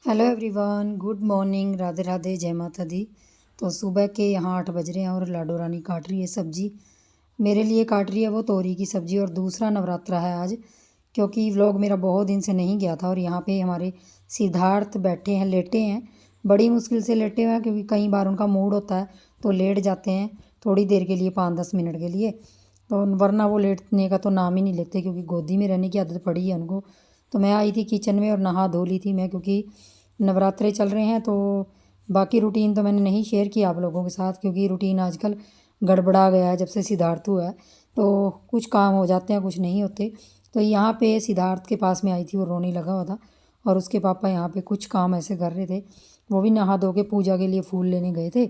Hello everyone, good morning, Radhe Radhe, जय माता दी। तो सुबह के यहाँ 8 बज रहे हैं और लाडो रानी काट रही है सब्जी। मेरे लिए काट रही है वो तोरी की सब्जी। और दूसरा नवरात्रा है आज, क्योंकि व्लॉग मेरा बहुत दिन से नहीं गया था। और यहाँ पे हमारे सिद्धार्थ बैठे हैं, लेटे हैं, बड़ी मुश्किल से लेटे हुए हैं, क्योंकि कई बार उनका मूड होता है तो लेट जाते हैं थोड़ी देर के लिए, 5-10 मिनट के लिए। तो वरना वो लेटने का तो नाम ही नहीं लेते, क्योंकि गोदी में रहने की आदत पड़ी है उनको। तो मैं आई थी किचन में और नहा धो ली थी मैं, क्योंकि नवरात्रे चल रहे हैं। तो बाकी रूटीन तो मैंने नहीं शेयर किया आप लोगों के साथ, क्योंकि रूटीन आजकल गड़बड़ा गया है जब से सिद्धार्थ हुआ है। तो कुछ काम हो जाते हैं, कुछ नहीं होते। तो यहाँ पे सिद्धार्थ के पास में आई थी, वो रोने लगा हुआ था। और उसके पापा यहाँ पे कुछ काम ऐसे कर रहे थे, वो भी नहा धो के पूजा के लिए फूल लेने गए थे।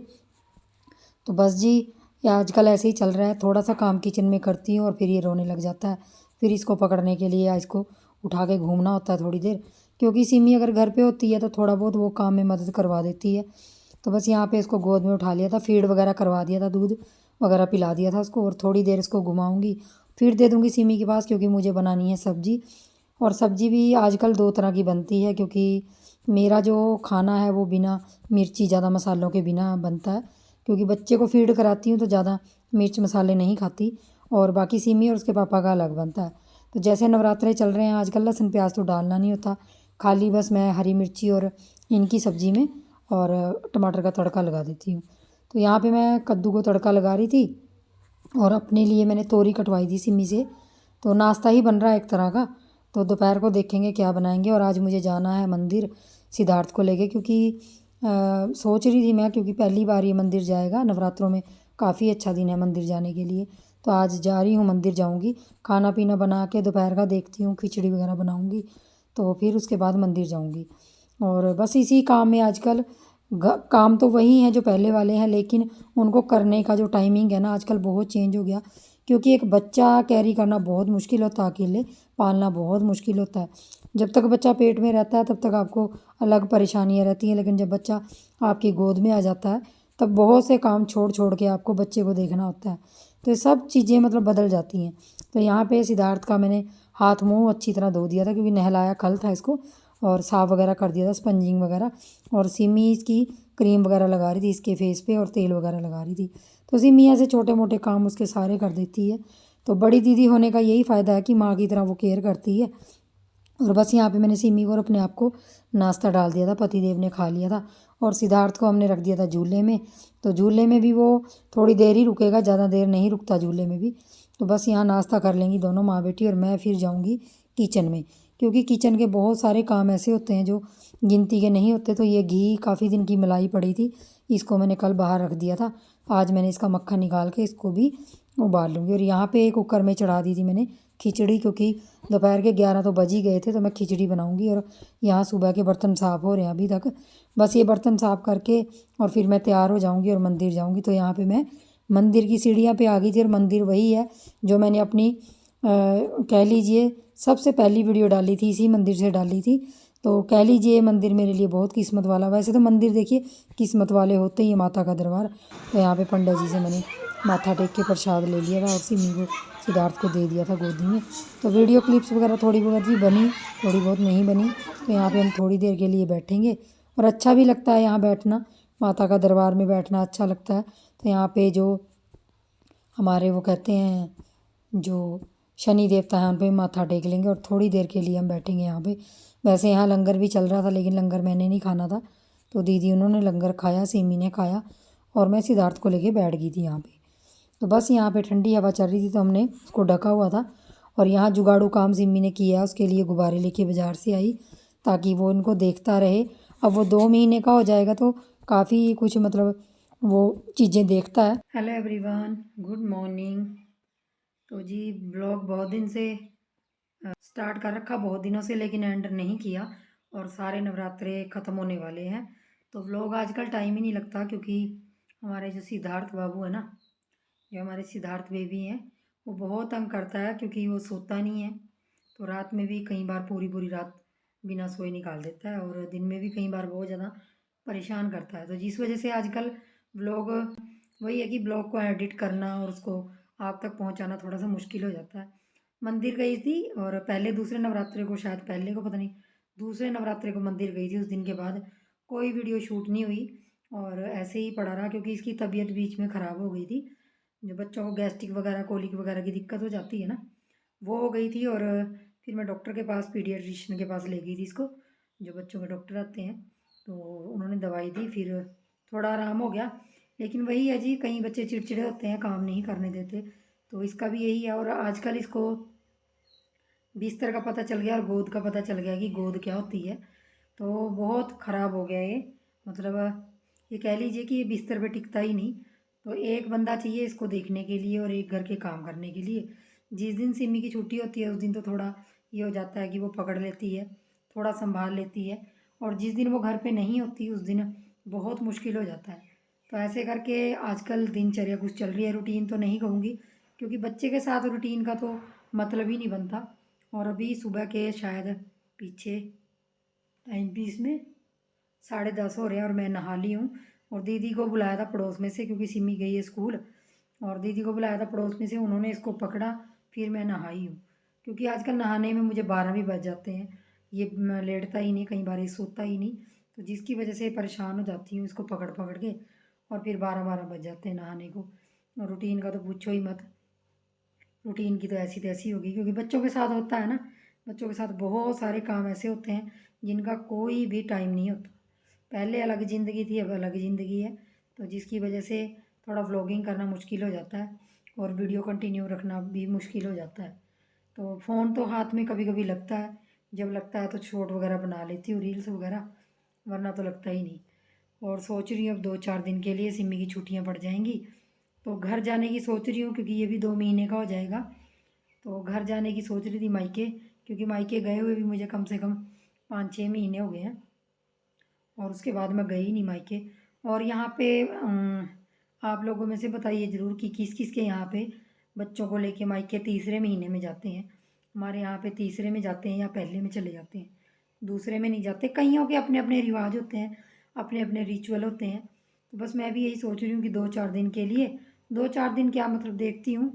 तो बस जी, ये आजकल ऐसे ही चल रहा है, थोड़ा सा काम किचन में करती हूँ और फिर ये रोने लग जाता है। फिर इसको पकड़ने के लिए या इसको उठा के घूमना होता है थोड़ी देर, क्योंकि सिमी अगर घर पे होती है तो थोड़ा बहुत वो काम में मदद करवा देती है। तो बस यहाँ पे इसको गोद में उठा लिया था, फीड वगैरह करवा दिया था, दूध वगैरह पिला दिया था उसको। और थोड़ी देर इसको घुमाऊँगी, फिर दे दूँगी सिमी के पास, क्योंकि मुझे बनानी है सब्ज़ी। और सब्ज़ी भी आजकल 2 तरह की बनती है, क्योंकि मेरा जो खाना है वो बिना मिर्ची ज़्यादा मसालों के बिना बनता है, क्योंकि बच्चे को फीड कराती हूँ तो ज़्यादा मिर्च मसाले नहीं खाती। और बाकी सिमी और उसके पापा का अलग बनता है। तो जैसे नवरात्रे चल रहे हैं आजकल, लहसुन प्याज तो डालना नहीं होता, खाली बस मैं हरी मिर्ची और इनकी सब्ज़ी में और टमाटर का तड़का लगा देती हूँ। तो यहाँ पे मैं कद्दू को तड़का लगा रही थी, और अपने लिए मैंने तोरी कटवाई थी सिमी से। तो नाश्ता ही बन रहा है एक तरह का। तो दोपहर को देखेंगे क्या बनाएंगे। और आज मुझे जाना है मंदिर सिद्धार्थ को लेके, क्योंकि सोच रही थी मैं, क्योंकि पहली बार ये मंदिर जाएगा नवरात्रों में, काफ़ी अच्छा दिन है मंदिर जाने के लिए। तो आज जा रही हूँ, मंदिर जाऊँगी, खाना पीना बना के दोपहर का देखती हूँ, खिचड़ी वगैरह बनाऊँगी, तो फिर उसके बाद मंदिर जाऊँगी। और बस इसी काम में आजकल काम तो वही हैं जो पहले वाले हैं, लेकिन उनको करने का जो टाइमिंग है ना आजकल बहुत चेंज हो गया। क्योंकि एक बच्चा कैरी करना बहुत मुश्किल होता है, अकेले पालना बहुत मुश्किल होता है। जब तक बच्चा पेट में रहता है तब तक आपको अलग परेशानियाँ रहती हैं, लेकिन जब बच्चा आपकी गोद में आ जाता है तब बहुत से काम छोड़ छोड़ के आपको बच्चे को देखना होता है। तो ये सब चीज़ें मतलब बदल जाती हैं। तो यहाँ पे सिद्धार्थ का मैंने हाथ मुंह अच्छी तरह धो दिया था, क्योंकि नहलाया कल था इसको, और साफ़ वगैरह कर दिया था, स्पंजिंग वगैरह। और सिमी इसकी क्रीम वगैरह लगा रही थी इसके फेस पे, और तेल वगैरह लगा रही थी। तो सिमी ऐसे छोटे मोटे काम उसके सारे कर देती है। तो बड़ी दीदी होने का यही फ़ायदा है कि माँ की तरह वो केयर करती है। और बस यहाँ पे मैंने सिमी को और अपने आप को नाश्ता डाल दिया था, पतिदेव ने खा लिया था। और सिद्धार्थ को हमने रख दिया था झूले में। तो झूले में भी वो थोड़ी देर ही रुकेगा, ज़्यादा देर नहीं रुकता झूले में भी। तो बस यहाँ नाश्ता कर लेंगी दोनों माँ बेटी, और मैं फिर जाऊँगी किचन में, क्योंकि किचन के बहुत सारे काम ऐसे होते हैं जो गिनती के नहीं होते। तो ये घी काफ़ी दिन की मलाई पड़ी थी, इसको मैंने कल बाहर रख दिया था। आज मैंने इसका मक्खन निकाल के इसको भी उबाल लूँगी। और यहाँ पे कुकर में चढ़ा दी थी मैंने खिचड़ी, क्योंकि दोपहर के 11 तो बज ही गए थे। तो मैं खिचड़ी बनाऊँगी। और यहाँ सुबह के बर्तन साफ़ हो रहे हैं अभी तक, बस ये बर्तन साफ़ करके और फिर मैं तैयार हो जाऊँगी और मंदिर जाऊँगी। तो यहाँ पे मैं मंदिर की सीढ़ियाँ पे आ गई थी, और मंदिर वही है जो मैंने अपनी कह लीजिए सबसे पहली वीडियो डाली थी, इसी मंदिर से डाली थी। तो कह लीजिए ये मंदिर मेरे लिए बहुत किस्मत वाला। वैसे तो मंदिर देखिए किस्मत वाले होते ही हैं, माता का दरबार। तो यहाँ पे पंडित जी से मैंने माथा टेक के प्रसाद ले लिया था, और सिमी को सिद्धार्थ को दे दिया था गोदी में। तो वीडियो क्लिप्स वगैरह थोड़ी बहुत ही बनी, थोड़ी बहुत नहीं बनी। तो यहाँ पे हम थोड़ी देर के लिए बैठेंगे, और अच्छा भी लगता है यहाँ बैठना, माता का दरबार में बैठना अच्छा लगता है। तो यहाँ पे जो हमारे वो कहते हैं जो शनि देवता हैं, उन पे माथा टेक लेंगे, और थोड़ी देर के लिए हम बैठेंगे यहाँ पे। वैसे यहाँ लंगर भी चल रहा था, लेकिन लंगर मैंने नहीं खाना था, तो दीदी उन्होंने लंगर खाया, सिमी ने खाया, और मैं सिद्धार्थ को लेके बैठ गई थी यहाँ पे। तो बस यहाँ पे ठंडी हवा चल रही थी, तो हमने उसको ढका हुआ था। और यहाँ जुगाड़ू काम सिमी ने किया, उसके लिए गुब्बारे लेके बाज़ार से आई, ताकि वो इनको देखता रहे। अब वो 2 महीने का हो जाएगा तो काफ़ी कुछ मतलब वो चीज़ें देखता है। Hello everyone, good morning. तो जी, ब्लॉग बहुत दिन से स्टार्ट कर रखा, बहुत दिनों से, लेकिन एंड नहीं किया। और सारे नवरात्रे ख़त्म होने वाले हैं, तो व्लॉग आजकल टाइम ही नहीं लगता, क्योंकि हमारे जो सिद्धार्थ बाबू है ना, जो हमारे सिद्धार्थ बेबी हैं, वो बहुत तंग करता है, क्योंकि वो सोता नहीं है। तो रात में भी कई बार पूरी पूरी रात बिना सोए निकाल देता है, और दिन में भी कई बार बहुत ज़्यादा परेशान करता है। तो जिस वजह से आजकल ब्लॉग वही है कि ब्लॉग को एडिट करना और उसको आप तक पहुंचाना थोड़ा सा मुश्किल हो जाता है। मंदिर गई थी, और पहले दूसरे नवरात्रे को, शायद पहले को पता नहीं, दूसरे नवरात्रे को मंदिर गई थी, उस दिन के बाद कोई वीडियो शूट नहीं हुई और ऐसे ही पड़ा रहा क्योंकि इसकी तबीयत बीच में ख़राब हो गई थी। जो बच्चों को गैस्ट्रिक वगैरह कोलिक वगैरह की दिक्कत हो जाती है ना, वो हो गई थी। और फिर मैं डॉक्टर के पास, पीडियाट्रिशियन के पास ले गई थी इसको, जो बच्चों के डॉक्टर आते हैं। तो उन्होंने दवाई दी, फिर थोड़ा आराम हो गया। लेकिन वही है जी, कई बच्चे चिड़चिड़े होते हैं, काम नहीं करने देते। तो इसका भी यही है। और आजकल इसको बिस्तर का पता चल गया और गोद का पता चल गया कि गोद क्या होती है। तो बहुत ख़राब हो गया ये, मतलब ये कह लीजिए कि ये बिस्तर पे टिकता ही नहीं। तो एक बंदा चाहिए इसको देखने के लिए और एक घर के काम करने के लिए। जिस दिन सिमी की छुट्टी होती है उस दिन तो थोड़ा ये हो जाता है कि वो पकड़ लेती है, थोड़ा संभाल लेती है। और जिस दिन वो घर पे नहीं होती उस दिन बहुत मुश्किल हो जाता है। तो ऐसे करके आजकल दिनचर्या कुछ चल रही है। रूटीन तो नहीं कहूँगी क्योंकि बच्चे के साथ रूटीन का तो मतलब ही नहीं बनता। और अभी सुबह के शायद पीछे टाइम भी इसमें 10:30 हो रहे हैं और मैं नहा ली हूँ। और दीदी को बुलाया था पड़ोस में से, क्योंकि सिमी गई है स्कूल। और दीदी को बुलाया था पड़ोस में से, उन्होंने इसको पकड़ा, फिर मैं नहाई हूँ। क्योंकि आजकल नहाने में मुझे 12 भी बज जाते हैं। ये लेटता ही नहीं, कई बार ये सोता ही नहीं। तो जिसकी वजह से परेशान हो जाती हूँ इसको पकड़ पकड़ के। और फिर 12-12 बज जाते हैं नहाने को। और रूटीन का तो पूछो ही मत। रूटीन की तो ऐसी तैसी होगी, क्योंकि बच्चों के साथ होता है ना, बच्चों के साथ बहुत सारे काम ऐसे होते हैं जिनका कोई भी टाइम नहीं होता। पहले अलग ज़िंदगी थी, अब अलग ज़िंदगी है। तो जिसकी वजह से थोड़ा व्लॉगिंग करना मुश्किल हो जाता है और वीडियो कंटिन्यू रखना भी मुश्किल हो जाता है। तो फ़ोन तो हाथ में कभी कभी लगता है, जब लगता है तो शॉर्ट वगैरह बना लेती हूँ, रील्स वगैरह, वरना तो लगता ही नहीं। और सोच रही हूँ अब 2-4 दिन के लिए सिमी की छुट्टियाँ पड़ जाएंगी तो घर जाने की सोच रही हूँ, क्योंकि ये भी 2 महीने का हो जाएगा। तो घर जाने की सोच रही थी मायके, क्योंकि मायके गए हुए भी मुझे कम से कम 5-6 महीने हो गए हैं। और उसके बाद मैं गई नहीं मायके। और यहाँ पे आप लोगों में से बताइए ज़रूर कि किस किस के यहाँ पे बच्चों को लेके मायके तीसरे महीने में जाते हैं। हमारे यहाँ पे तीसरे में जाते हैं या पहले में चले जाते हैं, दूसरे में नहीं जाते। कईयों के अपने अपने रिवाज होते हैं, अपने अपने रिचुअल होते हैं। तो बस मैं भी यही सोच रही हूँ कि 2-4 दिन के लिए, 2-4 दिन क्या मतलब, देखती हूँ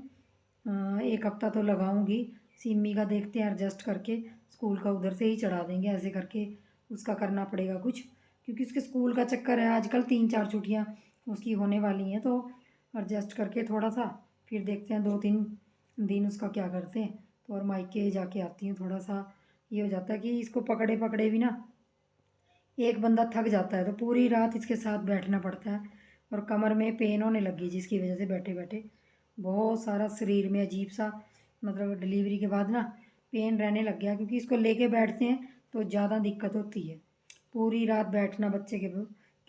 1 हफ्ता तो लगाऊंगी। सिमी का देखते हैं एडजस्ट करके, स्कूल का उधर से ही चढ़ा देंगे, ऐसे करके उसका करना पड़ेगा कुछ। क्योंकि उसके स्कूल का चक्कर है आजकल, 3-4 छुट्टियाँ उसकी होने वाली हैं। तो एडजस्ट करके थोड़ा सा फिर देखते हैं 2-3 दिन उसका क्या करते हैं। तो और मायके जाके आती हूँ। थोड़ा सा ये हो जाता है कि इसको पकड़े पकड़े भी ना एक बंदा थक जाता है, तो पूरी रात इसके साथ बैठना पड़ता है। और कमर में पेन होने लगी जिसकी वजह से बैठे बैठे बहुत सारा शरीर में अजीब सा, मतलब डिलीवरी के बाद ना पेन रहने लग गया। क्योंकि इसको लेके बैठते हैं तो ज़्यादा दिक्कत होती है। पूरी रात बैठना बच्चे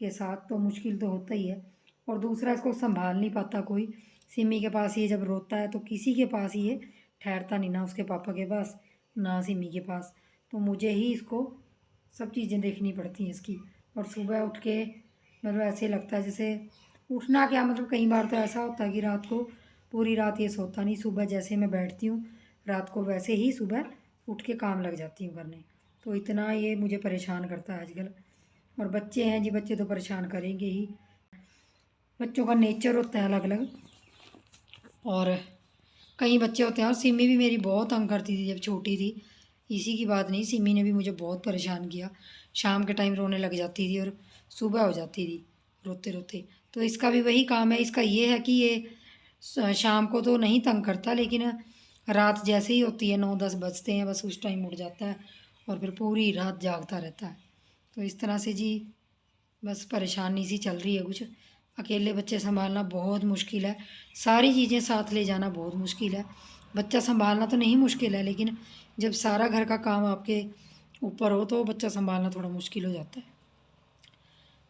के साथ तो मुश्किल तो होता ही है। और दूसरा, इसको संभाल नहीं पाता कोई। सिमी के पास ये जब रोता है तो किसी के पास ही ये ठहरता नहीं, ना उसके पापा के पास ना सिमी के पास। तो मुझे ही इसको सब चीज़ें देखनी पड़ती हैं इसकी। और सुबह उठ के मतलब ऐसे लगता है जैसे, उठना क्या मतलब, कई बार तो ऐसा होता है कि रात को पूरी रात ये सोता नहीं, सुबह जैसे मैं बैठती हूँ रात को वैसे ही सुबह उठ के काम लग जाती हूँ करने। तो इतना ये मुझे परेशान करता है आजकल। और बच्चे हैं जी, बच्चे तो परेशान करेंगे ही। बच्चों का नेचर होता है अलग अलग। और कई बच्चे होते हैं, और सिमी भी मेरी बहुत तंग करती थी जब छोटी थी। इसी की बात नहीं, सिमी ने भी मुझे बहुत परेशान किया। शाम के टाइम रोने लग जाती थी और सुबह हो जाती थी रोते रोते। तो इसका भी वही काम है। इसका ये है कि ये शाम को तो नहीं तंग करता, लेकिन रात जैसे ही होती है 9-10 बजते हैं बस उस टाइम उठ जाता है और फिर पूरी रात जागता रहता है। तो इस तरह से जी बस परेशानी सी चल रही है कुछ। अकेले बच्चे संभालना बहुत मुश्किल है, सारी चीज़ें साथ ले जाना बहुत मुश्किल है। बच्चा संभालना तो नहीं मुश्किल है, लेकिन जब सारा घर का काम आपके ऊपर हो तो बच्चा संभालना थोड़ा मुश्किल हो जाता है।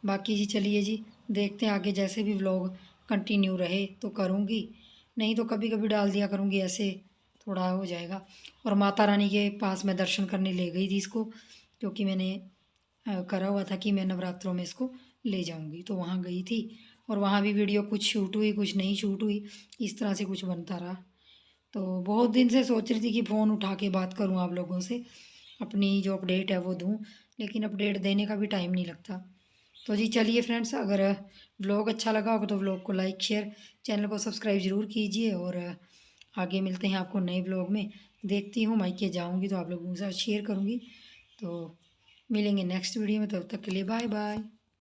बाकी जी चलिए जी, देखते हैं आगे, जैसे भी व्लॉग कंटिन्यू रहे तो करूँगी, नहीं तो कभी कभी डाल दिया करूँगी, ऐसे थोड़ा हो जाएगा। और माता रानी के पास मैं दर्शन करने ले गई थी इसको, क्योंकि मैंने करा हुआ था कि मैं नवरात्रों में इसको ले जाऊंगी, तो वहाँ गई थी। और वहाँ भी वीडियो कुछ शूट हुई कुछ नहीं शूट हुई, इस तरह से कुछ बनता रहा। तो बहुत दिन से सोच रही थी कि फ़ोन उठा के बात करूँ आप लोगों से, अपनी जो अपडेट है वो दूँ, लेकिन अपडेट देने का भी टाइम नहीं लगता। तो जी चलिए फ्रेंड्स, अगर व्लॉग अच्छा लगा होगा तो व्लॉग को लाइक शेयर, चैनल को सब्सक्राइब ज़रूर कीजिए। और आगे मिलते हैं आपको नए व्लॉग में। देखती हूँ मायके जाऊँगी तो आप लोगों के साथ शेयर करूँगी। तो मिलेंगे नेक्स्ट वीडियो में, तब तक के लिए बाय बाय।